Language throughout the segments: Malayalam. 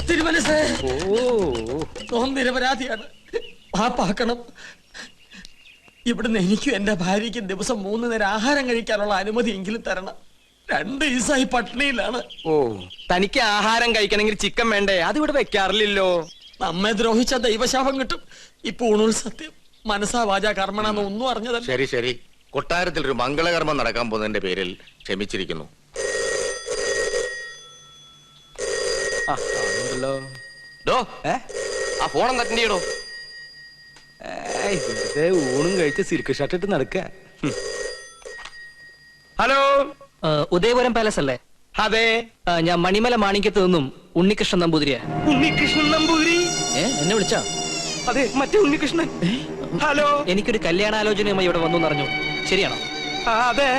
തിരുമനസേ, ഓം നിരപരാധിയാണ്, പാപ്പാക്കണം. ഇവിടുന്ന് എനിക്കും എന്റെ ഭാര്യയ്ക്കും ദിവസം 3 നേരം ആഹാരം കഴിക്കാനുള്ള അനുമതി എങ്കിലും തരണം. 2 ദിവസമായി പട്ടിണിയിലാണ്. ഓ, തനിക്ക് ആഹാരം കഴിക്കണമെങ്കിൽ ചിക്കൻ വേണ്ടേ? അതിവിടെ വെക്കാറില്ലല്ലോ. നമ്മെ ദ്രോഹിച്ച ദൈവശാപം കിട്ടും. ഇപ്പൊ ഊണുൽ സത്യം മനസ്സാ വാച കർമ്മണെന്ന് ഒന്നും അറിഞ്ഞതല്ല. ശരി ശരി, കൊട്ടാരത്തിൽ ഒരു മംഗളകർമ്മം നടക്കാൻ പോകുന്നതിന്റെ പേരിൽ ക്ഷമിച്ചിരിക്കുന്നു. ആ ഫോൺ അറ്റൻഡ് ചെയ്യടോ. ഊണും കഴിച്ച് സിൽക്ക് ഷർട്ട് ഇട്ട് നടക്ക. ഹലോ, ഉദയപുരം പാലസ് അല്ലേ? അതെ, ഞാൻ മണിമല മാണിക്യത്ത് നിന്നും ഉണ്ണികൃഷ്ണൻ നമ്പൂതിരിയാ. ഉണ്ണികൃഷ്ണൻ നമ്പൂതിരി? എന്നെ വിളിച്ചാ? അതെ, മറ്റേ ഉണ്ണികൃഷ്ണൻ. ഹലോ, എനിക്കൊരു കല്യാണാലോചനയുമായി ഇവിടെ വന്നു പറഞ്ഞു. ശരിയാണോ? അതെ.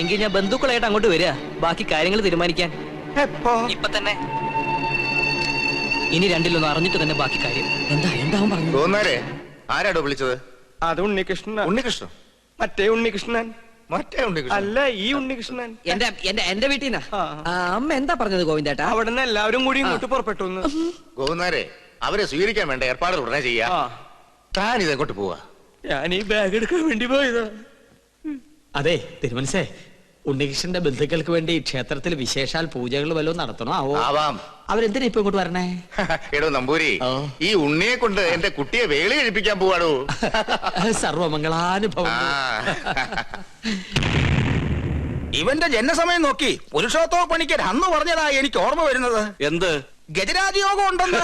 എങ്കിൽ ഞാൻ ബന്ധുക്കളായിട്ട് അങ്ങോട്ട് വരിക, ബാക്കി കാര്യങ്ങൾ തീരുമാനിക്കാൻ. ഇപ്പൊ തന്നെ. ഇനി രണ്ടിലൊന്നും അറിഞ്ഞിട്ട് തന്നെ ബാക്കി കാര്യം. എന്താവും പറഞ്ഞു? തോന്നാരെ ആരാടോ വിളിച്ചത്? അത് ഉണ്ണികൃഷ്ണൻ. ഉണ്ണികൃഷ്ണൻ? മറ്റേ ഉണ്ണികൃഷ്ണൻ. മറ്റേ ഉണ്ണികൃഷ്ണൻ അല്ല, ഈ ഉണ്ണികൃഷ്ണൻ. എന്റെ വീട്ടിൽ അമ്മ എന്താ പറഞ്ഞത് ഗോവിന്ദേട്ടാ? അവിടെ നിന്ന് എല്ലാവരും കൂടി ഇങ്ങോട്ട് പുറപ്പെട്ടു. ഗോവുന്നാരെ, അവരെ സ്വീകരിക്കാൻ വേണ്ട ഏർപ്പാടുകൾ ഉടനെ ചെയ്യാ. താൻ ഇതെങ്ങോട്ട് പോവാ? ഞാൻ ഈ ബാഗ് എടുക്കാൻ വേണ്ടി പോയതാ. അതെ തിരുമനസേ, ഉണ്ണികൃഷ്ണന്റെ ബന്ധുക്കൾക്ക് വേണ്ടി ക്ഷേത്രത്തിൽ വിശേഷാൽ പൂജകൾ വല്ലതും നടത്തണോ? ആവാം. അവരെന്തിനാ ഇപ്പൊ ഇങ്ങോട്ട് വരണേ? എടോ നമ്പൂരി, ഈ ഉണ്ണിയെ കൊണ്ട് എന്റെ കുട്ടിയെ വേളി കഴിപ്പിക്കാൻ പോവാടോ. സർവമംഗളാനുഭവം. ഇവന്റെ ജനസമയം നോക്കി പുരുഷോത്തമ പണിക്കർ അന്ന് പറഞ്ഞതാ എനിക്ക് ഓർമ്മ വരുന്നത്. എന്ത്? ഗജരാജയോഗം ഉണ്ടെന്ന്.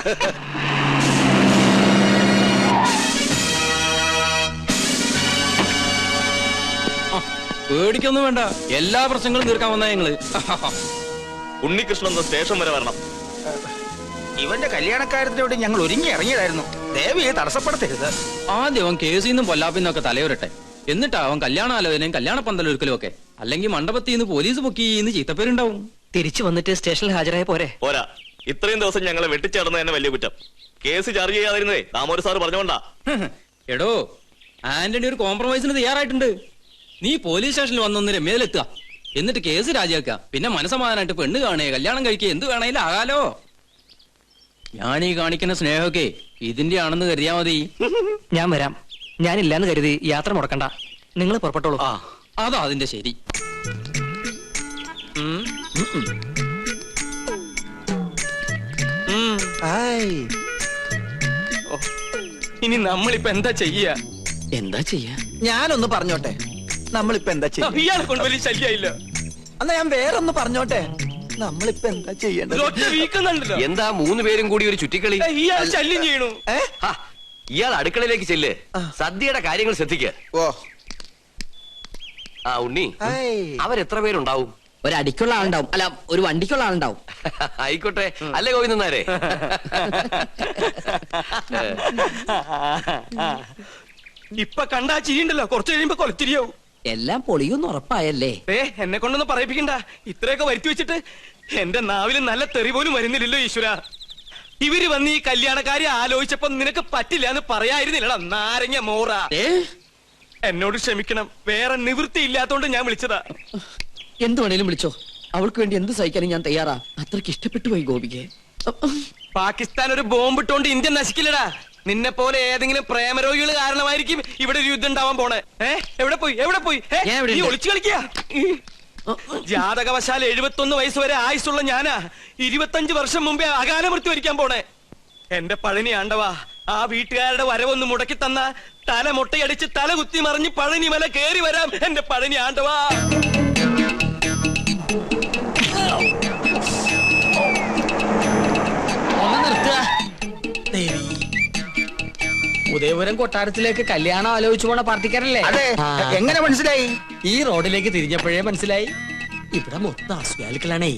പേടിക്കൊന്നും വേണ്ട, എല്ലാ പ്രശ്നങ്ങളും തീർക്കാൻ വന്നാ ഞങ്ങള്. ഉണ്ണികൃഷ്ണൻ സ്റ്റേഷൻ വരെ വരണം. ഇവന്റെ കല്യാണക്കാര്യത്തിനോട് ഞങ്ങൾ ഒരുങ്ങി ഇറങ്ങിയതായിരുന്നു. ദേവിയെ തടസ്സപ്പെടുത്തരുത്. ആദ്യം അവൻ കേസിൽ നിന്നും പൊല്ലാപ്പിന്നൊക്കെ തലയോരട്ടെ, എന്നിട്ടാ അവൻ കല്യാണാലോചനയും കല്യാണ പന്തലൊരുക്കലും ഒക്കെ. അല്ലെങ്കിൽ മണ്ഡപത്തിൽ നിന്ന് പോലീസ് പൊക്കിന്ന് ചീത്തപ്പേരുണ്ടാവും. തിരിച്ചു വന്നിട്ട് സ്റ്റേഷനിൽ ഹാജരായ പോരെ? പോരാ, ഇത്രയും ദിവസം ഞങ്ങളെ വെട്ടിച്ചേർന്ന് തന്നെ വലിയ കുറ്റം. കേസ് ചാർജ് ചെയ്യാതിരുന്നേ ദാമോദര സാറ് പറഞ്ഞോണ്ടാ. എടോ, ആന്റണി ഒരു കോംപ്രമൈസിന് തയ്യാറായിട്ടുണ്ട്. നീ പോലീസ് സ്റ്റേഷനിൽ വന്നൊന്ന് രമ്യയിലെത്തുക, എന്നിട്ട് കേസ് രാജിവെക്കുക. പിന്നെ മനസ്സമാധാനായിട്ട് പെണ്ണ് കാണേ, കല്യാണം കഴിക്കുക, എന്ത് വേണേലും ആകാലോ. ഞാനീ കാണിക്കുന്ന സ്നേഹമൊക്കെ ഇതിന്റെ ആണെന്ന് കരുതിയാ മതി. ഞാൻ വരാം. ഞാനില്ലാന്ന് കരുതി യാത്ര മുടക്കണ്ട. നിങ്ങൾ പുറപ്പെട്ടോളൂ. അതാ അതിന്റെ ശരി. ഇനി നമ്മളിപ്പോ എന്താ ചെയ്യാ? ഞാനൊന്ന് പറഞ്ഞോട്ടെ, നമ്മളിപ്പോ എന്താ ചെയ്യുക? ഇയാളെ കൊണ്ട് വലിയ ശല്യമില്ല. എന്നാ ഞാൻ വേറൊന്ന് പറഞ്ഞോട്ടെ, നമ്മളിപ്പോ എന്താ ചെയ്യേണ്ടത്? എന്താ 3 പേരും കൂടി ഒരു ചുറ്റിക്കളി? ഇയാൾ ശല്യം ചെയ്യണു. ഇയാൾ അടുക്കളയിലേക്ക് ചെല്ല്, സദ്യയുടെ കാര്യങ്ങൾ ശ്രദ്ധിക്ക. ഓ, ഉണ്ണി, അവരെത്ര പേരുണ്ടാവും? ഒരു അടിക്കുള്ള ആളുണ്ടാവും, അല്ല ഒരു വണ്ടിക്കുള്ള ആളുണ്ടാവും. ആയിക്കോട്ടെ, അല്ലേ ഗോവിന്ദനാരെ? ഇപ്പൊ കണ്ടാ ചിരിയുണ്ടല്ലോ, കുറച്ച് കഴിയുമ്പോ കൊലച്ചിരിയാവും. എല്ലാം പൊളിയൊന്നും ഉറപ്പായല്ലേ? എന്നെ കൊണ്ടൊന്നും പറയിപ്പിക്കണ്ട. ഇത്രയൊക്കെ വരുത്തി വെച്ചിട്ട് എന്റെ നാവില് നല്ല തെറി പോലും വരുന്നില്ലല്ലോ ഈശ്വര. ഇവര് വന്ന് ഈ കല്യാണക്കാരി ആലോചിച്ചപ്പോ നിനക്ക് പറ്റില്ല എന്ന് പറയായിരുന്നില്ലടാ നാരങ്ങ മോറ. എന്നോട് ക്ഷമിക്കണം, വേറെ നിവൃത്തി ഇല്ലാത്തോണ്ട് ഞാൻ വിളിച്ചതാ. എന്ത് വേണേലും വിളിച്ചോ, അവൾക്ക് വേണ്ടി എന്ത് സഹിക്കാനും ഞാൻ തയ്യാറാ. അത്രയ്ക്ക് ഇഷ്ടപ്പെട്ടു പോയി ഗോപിക്ക്. പാകിസ്ഥാൻ ഒരു ബോംബിട്ടോണ്ട് ഇന്ത്യ നശിക്കില്ലടാ. നിന്നെ പോലെ ഏതെങ്കിലും പ്രേമരോഗികൾ കാരണമായിരിക്കും ഇവിടെ ഒരു യുദ്ധം ഉണ്ടാവാൻ പോണേ. എവിടെ പോയി നീ ഒളിച്ചു കളിക്കുക? ജാതകവശാൽ 71 വയസ്സ് വരെ ആയുസുള്ള ഞാനാ 25 വർഷം മുമ്പേ അകാല മൃത്യു വരിക്കാൻ പോണേ. എന്റെ പഴനി ആണ്ടവാ, ആ വീട്ടുകാരുടെ വരവൊന്ന് മുടക്കി തന്ന തല മുട്ടയടിച്ച് തല കുത്തി മറിഞ്ഞ് പഴനി മല കേറി വരാം. എന്റെ പഴനി ആണ്ടവാ. ഉദയപുരം കൊട്ടാരത്തിലേക്ക് കല്യാണം ആലോചിച്ചു പോണ പാർട്ടിക്കാരല്ലേ? അതെ. എങ്ങനെ മനസ്സിലായി? ഈ റോഡിലേക്ക് തിരിഞ്ഞപ്പോഴേ മനസ്സിലായി. ഇവിടെ മൊത്തം അസുഖാലുക്കളാണേ.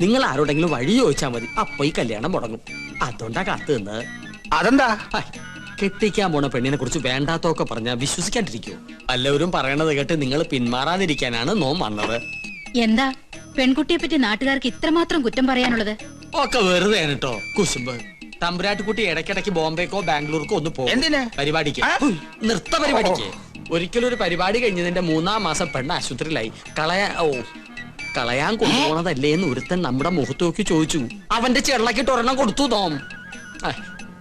നിങ്ങൾ ആരോടെങ്കിലും വഴി ചോദിച്ചാൽ മതി, അപ്പൊ ഈ കല്യാണം മുടങ്ങും. അതുകൊണ്ടാ കാത്തു നിന്നത്. അതെന്താ? കെട്ടിക്കാൻ പോണ പെണ്ണിനെ കുറിച്ച് വേണ്ടാത്തൊക്കെ പറഞ്ഞാ വിശ്വസിക്കാണ്ടിരിക്കോ? എല്ലാവരും പറയണത് കേട്ട് നിങ്ങൾ പിന്മാറാതിരിക്കാനാണ് നോം വന്നത്. എന്താ പെൺകുട്ടിയെ പറ്റി നാട്ടുകാർക്ക് ഇത്രമാത്രം കുറ്റം പറയാനുള്ളത്? ഒക്കെ വെറുതെ കേട്ടോ കുശുമ്പ്. തമ്പുരാട്ടിക്കുട്ടി ഇടയ്ക്കിടയ്ക്ക് ബോംബെക്കോ ബാംഗ്ലൂർക്കോ ഒന്ന് പോകും. എന്തിന്? പരിപാടിക്ക്, നൃത്ത പരിപാടിക്ക്. ഒരിക്കലും ഒരു പരിപാടി കഴിഞ്ഞതിന്റെ 3-ാം മാസം പെണ്ണ് ആശുപത്രിയിലായി. കളയാൻ കൊണ്ടുപോണതല്ലേ എന്ന് ഒരുത്തൻ നമ്മുടെ മുഖത്ത് നോക്കി ചോദിച്ചു. അവന്റെ ചെള്ളക്കിട്ട് ഒരെണ്ണം കൊടുത്തു തോം.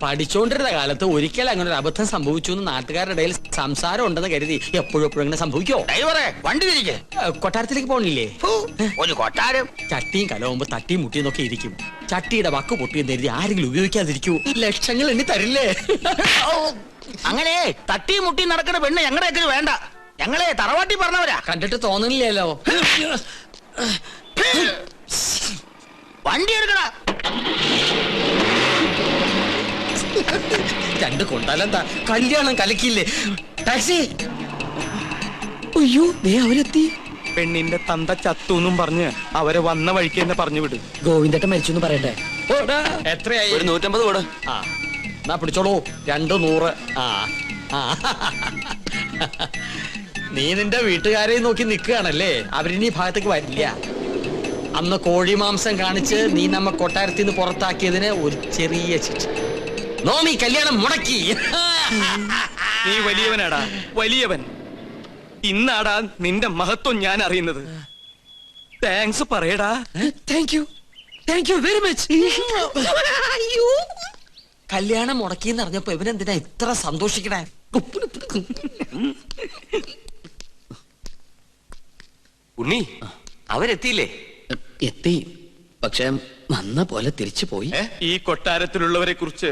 പഠിച്ചോണ്ടിരുന്ന കാലത്ത് ഒരിക്കൽ അങ്ങനെ ഒരു അബദ്ധം സംഭവിച്ചു എന്ന് നാട്ടുകാരുടെ ഇടയിൽ സംസാരം ഉണ്ടെന്ന് കരുതി എപ്പോഴും എപ്പോഴും ഇങ്ങനെ സംഭവിക്കോ? ഡ്രൈവറെ വണ്ടി തിരികെ. കൊട്ടാരത്തിലേക്ക് പോണില്ലേ? ഒരു കൊട്ടാരം. ചട്ടിയും കലവുമ്പോ തട്ടിയും മുട്ടിയെന്നൊക്കെ ഇരിക്കും. ചട്ടിയുടെ വക്ക് പൊട്ടിയെന്ന് കരുതി ആരെങ്കിലും ഉപയോഗിക്കാതിരിക്കൂ. ലക്ഷങ്ങൾ എണ്ണി തരില്ലേ? അങ്ങനെ തട്ടിയും മുട്ടിയും നടക്കുന്ന പെണ്ണ് ഞങ്ങളുടെയൊക്കെ വേണ്ട. ഞങ്ങളെ തറവാട്ടി പറഞ്ഞവരാ. കണ്ടിട്ട് തോന്നുന്നില്ലല്ലോ. വണ്ടി എടുക്കടാ. രണ്ട് കൊണ്ടാലെന്താ, കല്യാണം കലക്കില്ലേ? ടാക്സി. അയ്യോ ദേ അവരെത്തി. പെണ്ണിന്റെ തന്ത ചത്തൂന്നും പറഞ്ഞ് അവരെ വന്ന വഴിക്ക് തന്നെ പറഞ്ഞു വിട്. ഗോവിന്ദട്ടൻ മരിച്ചു എന്ന് പറയട്ടെ. എത്രയായി? ഒരു 150 കൂടെ. ആ എന്നാ പിടിച്ചോളൂ. 200. ആ ആ. നീ നിന്റെ വീട്ടുകാരെ നോക്കി നിൽക്കുകയാണല്ലേ? അവരിനി ഭാഗത്തേക്ക് വരില്ല. അന്ന് കോഴി മാംസം കാണിച്ച് നീ നമ്മ കൊട്ടാരത്തിൽ നിന്ന് പുറത്താക്കിയതിന് ഒരു ചെറിയ ശിക്ഷ. നോമി കല്യാണം മുടക്കി. നീ വലിയവനാടാ, വലിയവൻ. ഇന്നാടാ നിന്റെ മഹത്വം ഞാൻ അറിയുന്നത്. താങ്ക്സ് പറയടാ. Thank you very much. കല്യാണം മുടക്കിന്ന് അറിഞ്ഞപ്പോ ഇവനെന്തിനാ ഇത്ര സന്തോഷിക്കണേ? ഉണ്ണി അവരെത്തിയില്ലേ? എത്തി, പക്ഷെ വന്ന പോലെ തിരിച്ചു പോയി. ഈ കൊട്ടാരത്തിലുള്ളവരെ കുറിച്ച്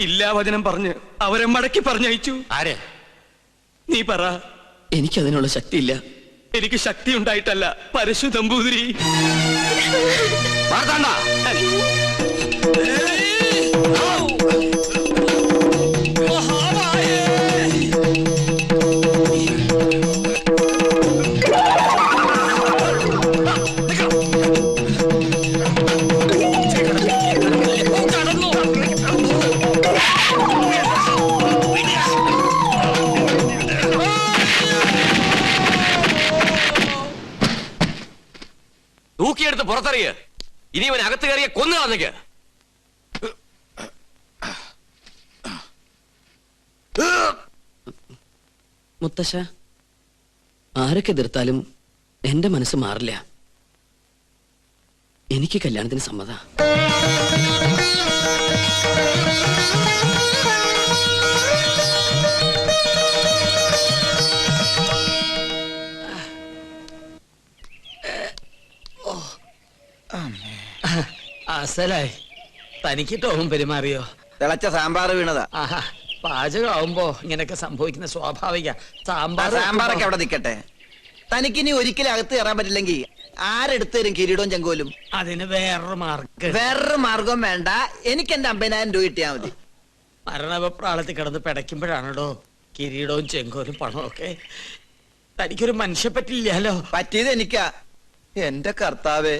ഇല്ലാവചനം പറഞ്ഞ് അവരെ മടക്കി പറഞ്ഞയച്ചു. ആര്? നീ പറ. എനിക്കതിനുള്ള ശക്തിയില്ല. എനിക്ക് ശക്തി ഉണ്ടായിട്ടല്ല, പരശു നമ്പൂതിരി. തൂക്കിയെടുത്ത് പുറത്തറിയ. ഇനി ഇവൻ അകത്ത് കയറിയ കൊന്നു കളഞ്ഞേക്ക്. മുത്തശ്ശ, ആരൊക്കെ എതിർത്താലും എന്റെ മനസ്സ് മാറില്ല. എനിക്ക് കല്യാണത്തിന് സമ്മത. അസലായി. തനിക്ക് ടോം പെരുമാറിയോ? തിളച്ച സാമ്പാർ വീണതാ. ആഹാ, പാചകമാവുമ്പോ ഇങ്ങനെയൊക്കെ സംഭവിക്കുന്ന സ്വാഭാവിക. സാമ്പാറൊക്കെ അവിടെ നിൽക്കട്ടെ. തനിക്കിനി ഒരിക്കലും അകത്ത് കയറാൻ പറ്റില്ലെങ്കിൽ ആരെടുത്ത് തരും കിരീടവും ചെങ്കോലും? അതിന് വേറൊരു മാർഗം. വേറൊരു മാർഗം വേണ്ട. എനിക്ക് എന്റെ 50,000 രൂപ കിട്ടിയാ മതി. മരണപ്രാളത്തിൽ കിടന്ന് പിടയ്ക്കുമ്പോഴാണോ കിരീടവും ചെങ്കോലും പണവും ഒക്കെ? തനിക്കൊരു മനുഷ്യ പറ്റില്ലല്ലോ. പറ്റിയത് എനിക്കാ. എന്റെ കർത്താവേ.